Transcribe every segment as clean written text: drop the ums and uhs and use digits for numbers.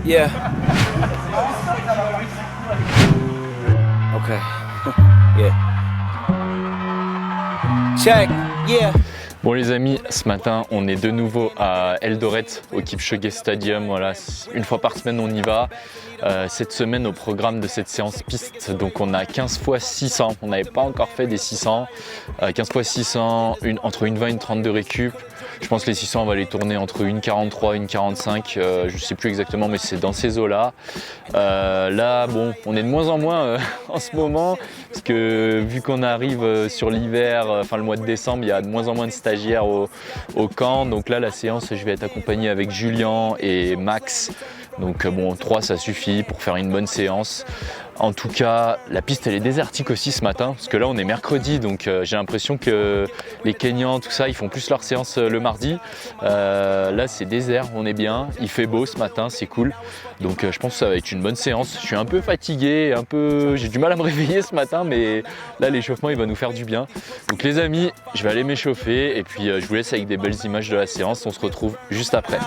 Yeah. Okay. Yeah. Check. Yeah. Bon les amis, ce matin on est de nouveau à Eldoret au Kipchoge Stadium, voilà, une fois par semaine on y va. Cette semaine au programme de cette séance piste, donc on a 15 x 600, on n'avait pas encore fait des 600, 15 x 600, entre une 20 et une 30 de récup. Je pense que les 600 on va les tourner entre une 43 et une 45, je sais plus exactement mais c'est dans ces eaux-là. Là bon, on est de moins en moins en ce moment, parce que vu qu'on arrive sur l'hiver, enfin le mois de décembre, il y a de moins en moins de stagiaires au camp. Donc là la séance, je vais être accompagné avec Julien et Max. Donc bon, 3 ça suffit pour faire une bonne séance. En tout cas, la piste elle est désertique aussi ce matin, parce que là on est mercredi, donc j'ai l'impression que les Kenyans, tout ça, ils font plus leur séance le mardi. Là c'est désert, on est bien, il fait beau ce matin, c'est cool. Donc je pense que ça va être une bonne séance. Je suis un peu fatigué, j'ai du mal à me réveiller ce matin, mais là l'échauffement il va nous faire du bien. Donc les amis, je vais aller m'échauffer et puis je vous laisse avec des belles images de la séance. On se retrouve juste après.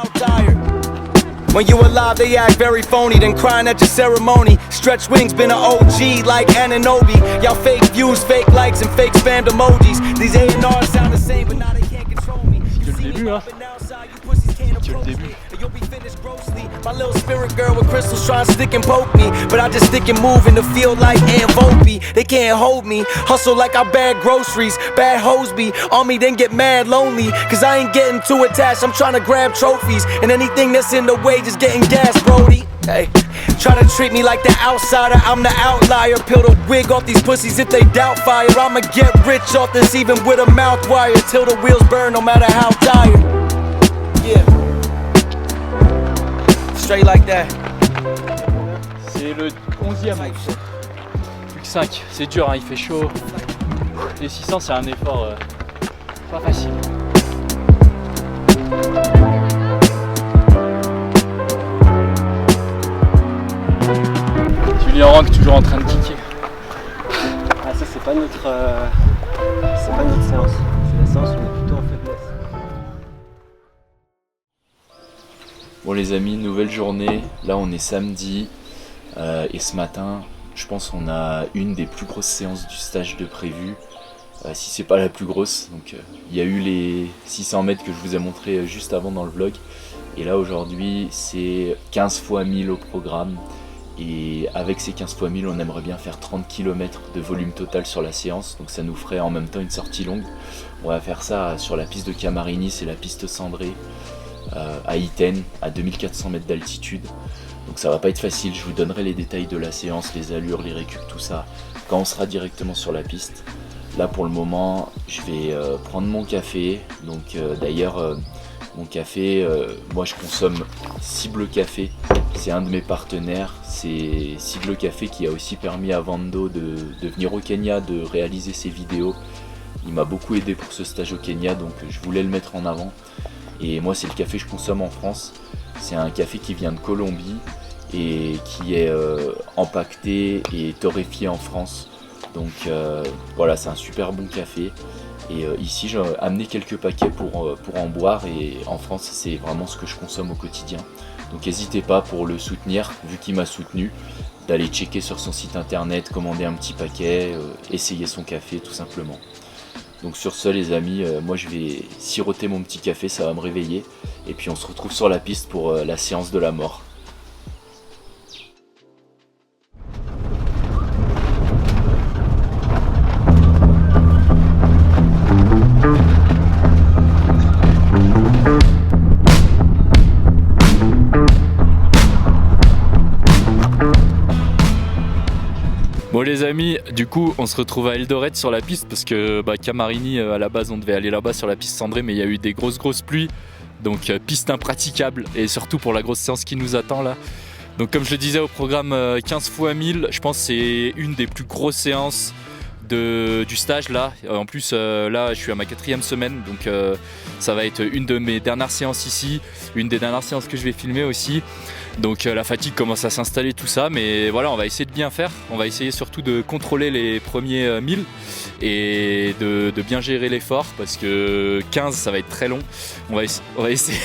When you alive, they act very phony, then crying at your ceremony. Stretch wings, been an OG like Ananobi. Y'all fake views, fake likes, and fake spammed emojis. These A&Rs sound the same, but now they can't control me. C'est le début, hein. C'est le début. My little spirit girl with crystals trying to stick and poke me, but I just stick and move in the field like Aunt Volpe. They can't hold me, hustle like I bag groceries. Bad hoes be on me, then get mad lonely, cause I ain't getting too attached, I'm trying to grab trophies, and anything that's in the way just getting gas, Brody. Hey, try to treat me like the outsider, I'm the outlier. Peel the wig off these pussies if they doubt fire. I'ma get rich off this even with a mouth wire, till the wheels burn no matter how tired. Yeah. Straight like that. C'est le 11e. Plus que 5. C'est dur, hein, il fait chaud. Les 600 c'est un effort pas facile. Julien Rank toujours en train de kicker. Ah ça c'est pas notre séance. C'est la séance où on est plutôt en faiblesse. Bon les amis, nouvelle journée, là on est samedi et ce matin je pense qu'on a une des plus grosses séances du stage de prévu, si c'est pas la plus grosse. Donc il y a eu les 600 mètres que je vous ai montré juste avant dans le vlog, et là aujourd'hui c'est 15 x 1000 au programme, et avec ces 15 x 1000 on aimerait bien faire 30 km de volume total sur la séance, donc ça nous ferait en même temps une sortie longue. On va faire ça sur la piste de Camarini, c'est la piste cendrée. À Iten, à 2400 mètres d'altitude, donc ça va pas être facile. Je vous donnerai les détails de la séance, les allures, les récup, tout ça quand on sera directement sur la piste. Là pour le moment je vais prendre mon café, donc d'ailleurs mon café, moi je consomme Cible Café, c'est un de mes partenaires, c'est Cible Café qui a aussi permis à Vando de venir au Kenya, de réaliser ses vidéos. Il m'a beaucoup aidé pour ce stage au Kenya, donc je voulais le mettre en avant. Et moi c'est le café que je consomme en France, c'est un café qui vient de Colombie et qui est empaqueté et torréfié en France. Donc voilà, c'est un super bon café. Et ici j'ai amené quelques paquets pour en boire, et en France c'est vraiment ce que je consomme au quotidien. Donc n'hésitez pas, pour le soutenir, vu qu'il m'a soutenu, d'aller checker sur son site internet, commander un petit paquet, essayer son café tout simplement. Donc sur ce les amis, moi je vais siroter mon petit café, ça va me réveiller. Et puis on se retrouve sur la piste pour la séance de la mort. Bon les amis, du coup on se retrouve à Eldoret sur la piste, parce que Camarini à la base on devait aller là-bas sur la piste cendrée, mais il y a eu des grosses pluies, donc piste impraticable, et surtout pour la grosse séance qui nous attend là. Donc comme je le disais au programme 15 x 1000, je pense que c'est une des plus grosses séances du stage là. En plus là je suis à ma 4e semaine, donc ça va être une de mes dernières séances ici, une des dernières séances que je vais filmer aussi. Donc la fatigue commence à s'installer, tout ça, mais voilà, on va essayer de bien faire. On va essayer surtout de contrôler les premiers 1000 et de bien gérer l'effort, parce que 15 ça va être très long. On va essayer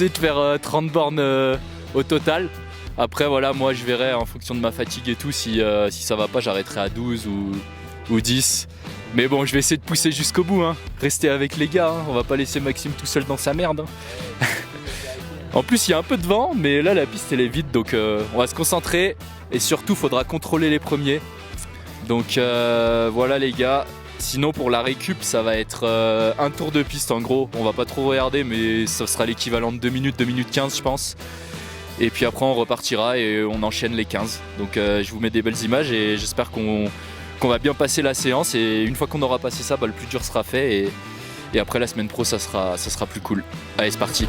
de faire 30 bornes au total. Après voilà, moi je verrai en fonction de ma fatigue et tout, si ça va pas, j'arrêterai à 12 ou 10. Mais bon, je vais essayer de pousser jusqu'au bout, hein. Rester avec les gars, hein. On va pas laisser Maxime tout seul dans sa merde, hein. En plus il y a un peu de vent, mais là la piste elle est vide, donc on va se concentrer. Et surtout faudra contrôler les premiers. Donc voilà les gars. Sinon pour la récup ça va être un tour de piste en gros. On va pas trop regarder, mais ça sera l'équivalent de 2 minutes 15 je pense. Et puis après on repartira et on enchaîne les 15. Donc je vous mets des belles images et j'espère qu'on va bien passer la séance. Et une fois qu'on aura passé ça, le plus dur sera fait. Et après la semaine pro ça sera plus cool. Allez c'est parti.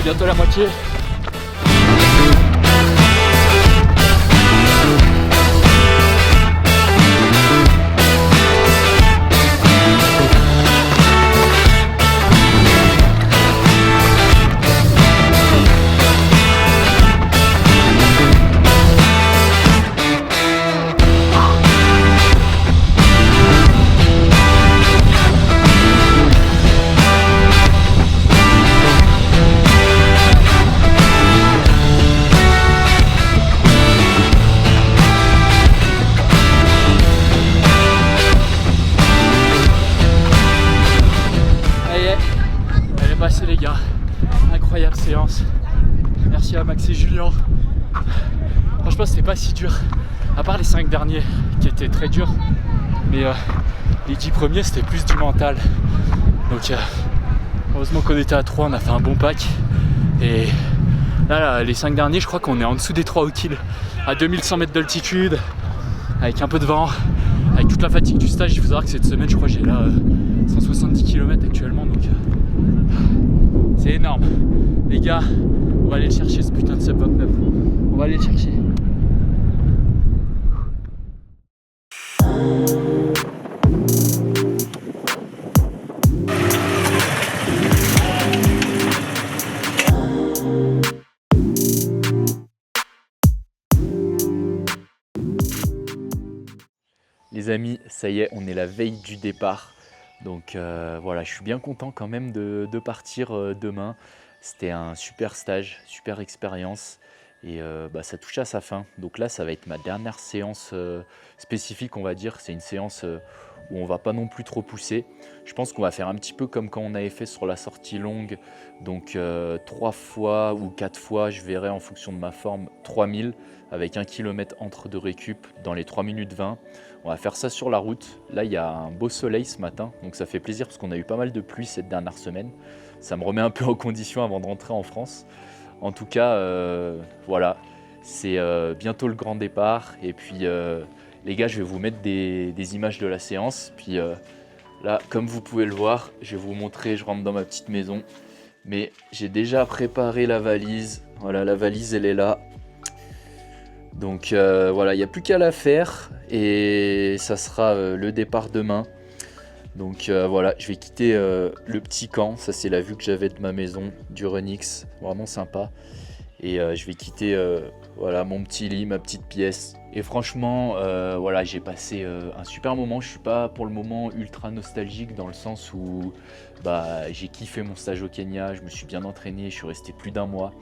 Bientôt la moitié. Les gars, incroyable séance. Merci à Max et Julien. Franchement c'était pas si dur, à part les 5 derniers qui étaient très durs, mais les 10 premiers c'était plus du mental. Donc heureusement qu'on était à 3, on a fait un bon pack. Et là les 5 derniers je crois qu'on est en dessous des 3 au kill, à 2100 mètres d'altitude, avec un peu de vent, avec toute la fatigue du stage. Il faut savoir que cette semaine je crois que j'ai là 170 km actuellement, donc c'est énorme. Les gars, on va aller le chercher ce putain de sub 29. On va aller le chercher. Les amis, ça y est, on est la veille du départ. Donc voilà, je suis bien content quand même de partir demain. C'était un super stage, super expérience et ça touche à sa fin. Donc là, ça va être ma dernière séance spécifique, on va dire. C'est une séance où on va pas non plus trop pousser. Je pense qu'on va faire un petit peu comme quand on avait fait sur la sortie longue. Donc 3 fois ou 4 fois, je verrai en fonction de ma forme, 3000 avec 1 km entre de récup dans les 3 minutes 20. On va faire ça sur la route. Là, il y a un beau soleil ce matin, donc ça fait plaisir parce qu'on a eu pas mal de pluie cette dernière semaine. Ça me remet un peu en condition avant de rentrer en France. En tout cas, voilà, c'est bientôt le grand départ. Et puis, les gars, je vais vous mettre des images de la séance. Puis là, comme vous pouvez le voir, je vais vous montrer, je rentre dans ma petite maison. Mais j'ai déjà préparé la valise. Voilà, la valise, elle est là. Donc voilà, il n'y a plus qu'à la faire et ça sera le départ demain. Donc voilà, je vais quitter le petit camp. Ça, c'est la vue que j'avais de ma maison, du Renix, vraiment sympa. Et je vais quitter voilà, mon petit lit, ma petite pièce. Et franchement, voilà, j'ai passé un super moment. Je suis pas pour le moment ultra nostalgique dans le sens où j'ai kiffé mon stage au Kenya, je me suis bien entraîné, je suis resté plus d'1 mois.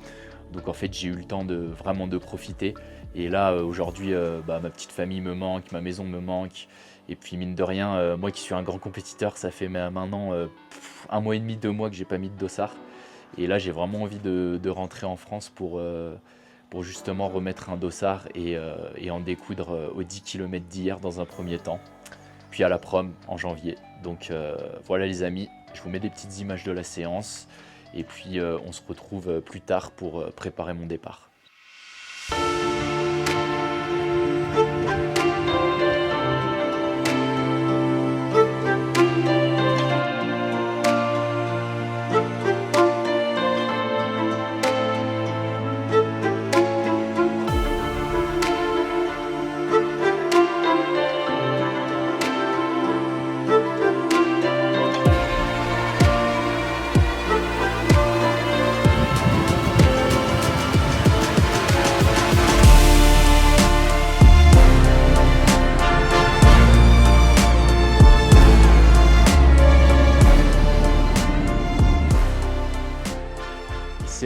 Donc en fait, j'ai eu le temps de vraiment de profiter. Et là, aujourd'hui, ma petite famille me manque, ma maison me manque. Et puis mine de rien, moi qui suis un grand compétiteur, ça fait maintenant 1 mois et demi, 2 mois que j'ai pas mis de dossard. Et là, j'ai vraiment envie de rentrer en France pour justement remettre un dossard et en découdre aux 10 km d'hier dans un premier temps. Puis à la prom en janvier. Donc voilà les amis, je vous mets des petites images de la séance. Et puis on se retrouve plus tard pour préparer mon départ.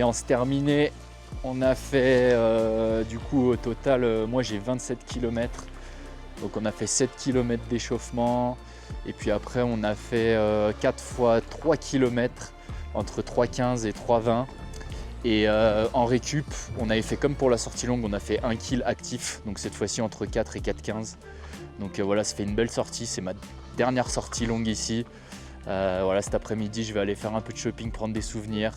séance terminée. On a fait du coup au total, moi j'ai 27 km. Donc on a fait 7 km d'échauffement. Et puis après on a fait 4 fois 3 km entre 3,15 et 3,20. Et en récup, on avait fait comme pour la sortie longue, on a fait 1 kill actif. Donc cette fois-ci entre 4 et 4,15. Donc voilà, ça fait une belle sortie. C'est ma dernière sortie longue ici. Voilà, cet après-midi, je vais aller faire un peu de shopping, prendre des souvenirs.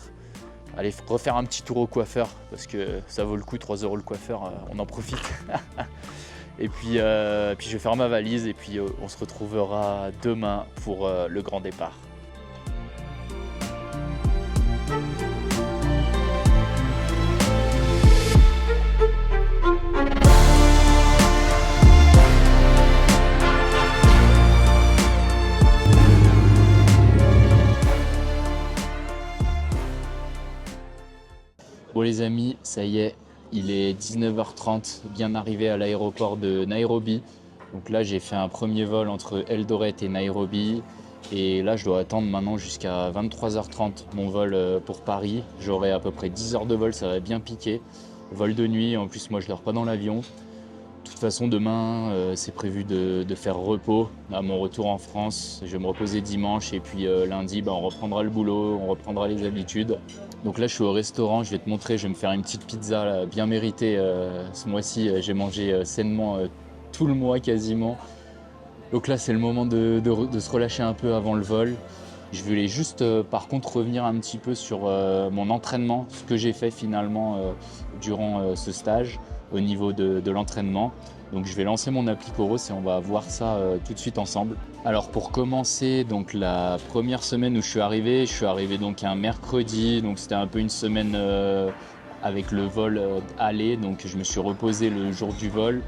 Aller refaire un petit tour au coiffeur parce que ça vaut le coup, 3 € le coiffeur, on en profite. Et puis je vais faire ma valise et puis on se retrouvera demain pour le grand départ. Bon les amis, ça y est, il est 19h30, bien arrivé à l'aéroport de Nairobi. Donc là j'ai fait un premier vol entre Eldoret et Nairobi. Et là je dois attendre maintenant jusqu'à 23h30 mon vol pour Paris. J'aurai à peu près 10 heures de vol, ça va bien piquer. Vol de nuit, en plus moi je dors pas dans l'avion. De toute façon demain c'est prévu de faire repos à mon retour en France. Je vais me reposer dimanche et puis lundi on reprendra le boulot, on reprendra les habitudes. Donc là je suis au restaurant, je vais te montrer, je vais me faire une petite pizza là, bien méritée. Ce mois-ci j'ai mangé sainement tout le mois quasiment. Donc là c'est le moment de se relâcher un peu avant le vol. Je voulais juste par contre revenir un petit peu sur mon entraînement, ce que j'ai fait finalement durant ce stage au niveau de l'entraînement. Donc je vais lancer mon appli Coros et on va voir ça tout de suite ensemble. Alors pour commencer, donc la première semaine où je suis arrivé donc un mercredi, donc c'était un peu une semaine avec le vol aller, donc je me suis reposé le jour du vol.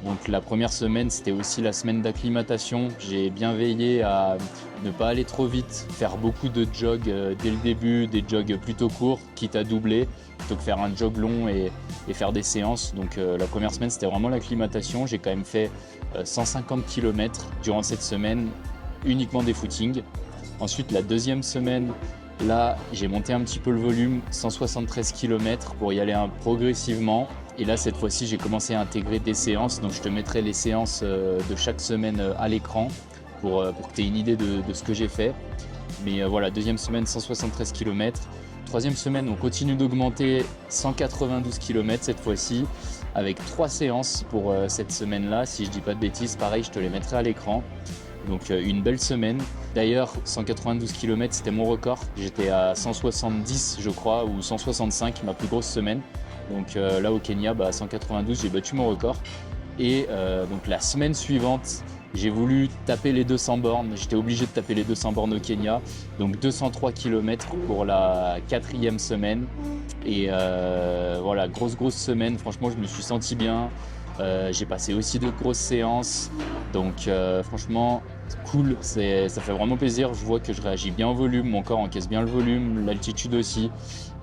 Donc la première semaine, c'était aussi la semaine d'acclimatation. J'ai bien veillé à ne pas aller trop vite, faire beaucoup de jogs dès le début, des jogs plutôt courts, quitte à doubler, plutôt que faire un jog long et faire des séances. Donc la première semaine, c'était vraiment l'acclimatation. J'ai quand même fait 150 km durant cette semaine, uniquement des footings. Ensuite, la deuxième semaine, là, j'ai monté un petit peu le volume, 173 km pour y aller progressivement. Et là, cette fois-ci, j'ai commencé à intégrer des séances. Donc, je te mettrai les séances de chaque semaine à l'écran pour que tu aies une idée de ce que j'ai fait. Mais voilà, deuxième semaine, 173 km. Troisième semaine, on continue d'augmenter, 192 km cette fois-ci, avec 3 séances pour cette semaine-là. Si je dis pas de bêtises, pareil, je te les mettrai à l'écran. Donc une belle semaine. D'ailleurs, 192 km, c'était mon record. J'étais à 170, je crois, ou 165, ma plus grosse semaine. Donc là au Kenya, 192, j'ai battu mon record. Et donc la semaine suivante, j'ai voulu taper les 200 bornes. J'étais obligé de taper les 200 bornes au Kenya. Donc 203 km pour la 4e semaine. Et voilà, grosse semaine. Franchement, je me suis senti bien. J'ai passé aussi de grosses séances. Donc franchement, cool. Ça fait vraiment plaisir. Je vois que je réagis bien au volume. Mon corps encaisse bien le volume, l'altitude aussi.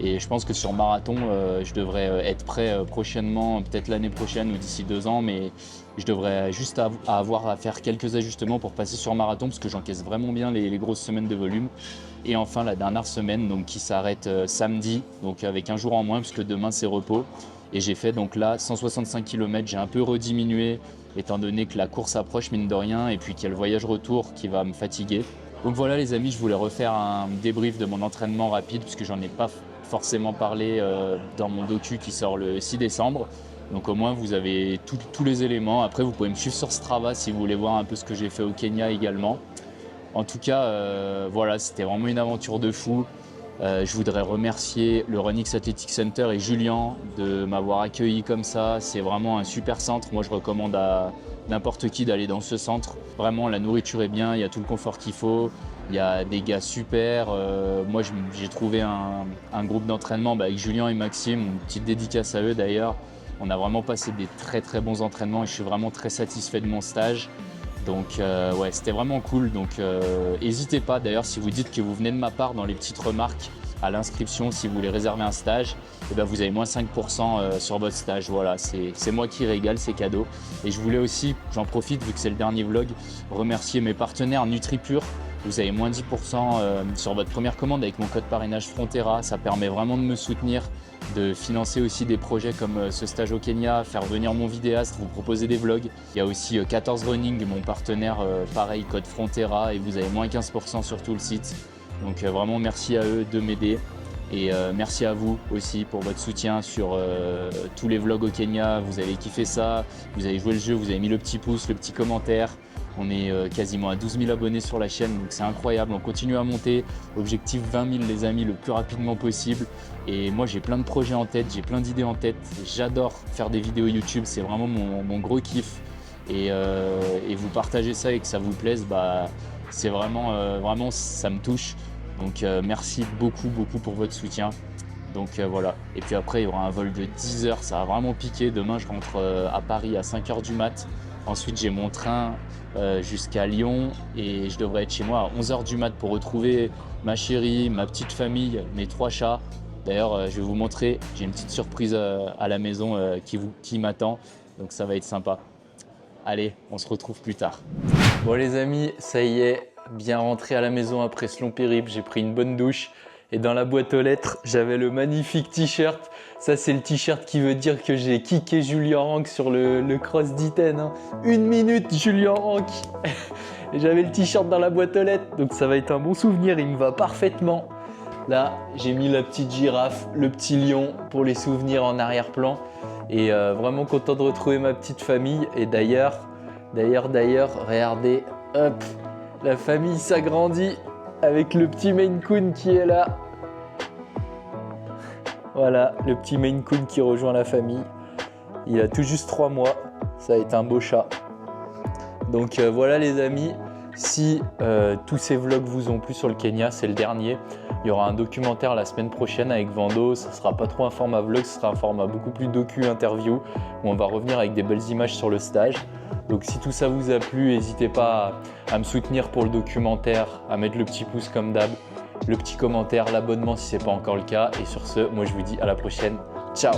Et je pense que sur marathon, je devrais être prêt prochainement, peut-être l'année prochaine ou d'ici 2 ans, mais je devrais juste avoir à faire quelques ajustements pour passer sur marathon parce que j'encaisse vraiment bien les grosses semaines de volume. Et enfin la dernière semaine donc, qui s'arrête samedi, donc avec un jour en moins parce que demain c'est repos. Et j'ai fait donc là 165 km, j'ai un peu rediminué étant donné que la course approche mine de rien et puis qu'il y a le voyage retour qui va me fatiguer. Donc voilà les amis, je voulais refaire un débrief de mon entraînement rapide puisque j'en ai pas forcément parlé dans mon docu qui sort le 6 décembre. Donc au moins vous avez tous les éléments. Après vous pouvez me suivre sur Strava si vous voulez voir un peu ce que j'ai fait au Kenya également. En tout cas voilà, c'était vraiment une aventure de fou. Je voudrais remercier le Runix Athletic Center et Julien de m'avoir accueilli comme ça. C'est vraiment un super centre. Moi je recommande à n'importe qui d'aller dans ce centre. Vraiment la nourriture est bien, il y a tout le confort qu'il faut. Il y a des gars super. Moi, j'ai trouvé un groupe d'entraînement avec Julien et Maxime. Une petite dédicace à eux d'ailleurs. On a vraiment passé des très bons entraînements et je suis vraiment très satisfait de mon stage. Donc ouais, c'était vraiment cool. Donc n'hésitez pas d'ailleurs si vous dites que vous venez de ma part dans les petites remarques à l'inscription, si vous voulez réserver un stage, et ben vous avez moins 5% sur votre stage. Voilà, c'est moi qui régale, c'est cadeau. Et je voulais aussi, j'en profite vu que c'est le dernier vlog, remercier mes partenaires NutriPure Vous avez moins 10% sur votre première commande avec mon code parrainage Frontera. Ça permet vraiment de me soutenir, de financer aussi des projets comme ce stage au Kenya, faire venir mon vidéaste, vous proposer des vlogs. Il y a aussi 14 Running, mon partenaire, pareil, code Frontera, et vous avez moins 15% sur tout le site. Donc vraiment merci à eux de m'aider. Et merci à vous aussi pour votre soutien sur tous les vlogs au Kenya. Vous avez kiffé ça, vous avez joué le jeu, vous avez mis le petit pouce, le petit commentaire. On est quasiment à 12 000 abonnés sur la chaîne, donc c'est incroyable. On continue à monter. Objectif 20 000 les amis, le plus rapidement possible. Et moi j'ai plein de projets en tête, j'ai plein d'idées en tête. J'adore faire des vidéos YouTube, c'est vraiment mon gros kiff. Et vous partagez ça et que ça vous plaise, bah, c'est vraiment ça me touche. Donc merci beaucoup pour votre soutien. Donc voilà. Et puis après il y aura un vol de 10 heures, ça va vraiment piquer. Demain je rentre à Paris à 5 h du mat. Ensuite j'ai mon train jusqu'à Lyon et je devrais être chez moi à 11 h du mat pour retrouver ma chérie, ma petite famille, mes 3 chats. D'ailleurs je vais vous montrer, j'ai une petite surprise à la maison qui m'attend. Donc ça va être sympa. Allez, on se retrouve plus tard. Bon les amis, ça y est, bien rentré à la maison après ce long périple, j'ai pris une bonne douche et dans la boîte aux lettres, j'avais le magnifique t-shirt. Ça c'est le t-shirt qui veut dire que j'ai kické Julien Rank sur le cross d'Iten. Hein. 1 minute Julien Rank. Et j'avais le t-shirt dans la boîte aux lettres, donc ça va être un bon souvenir, il me va parfaitement. Là, j'ai mis la petite girafe, le petit lion pour les souvenirs en arrière-plan. Et vraiment content de retrouver ma petite famille. Et d'ailleurs, regardez, hop, la famille s'agrandit avec le petit Maine Coon qui est là. Voilà, le petit Maine Coon qui rejoint la famille. Il a tout juste 3 mois, ça va être un beau chat. Donc voilà les amis, si tous ces vlogs vous ont plu sur le Kenya, c'est le dernier. Il y aura un documentaire la semaine prochaine avec Vando, ça sera pas trop un format vlog, ce sera un format beaucoup plus docu-interview où on va revenir avec des belles images sur le stage. Donc si tout ça vous a plu, n'hésitez pas à me soutenir pour le documentaire, à mettre le petit pouce comme d'hab, le petit commentaire, l'abonnement si ce n'est pas encore le cas. Et sur ce, moi je vous dis à la prochaine, ciao!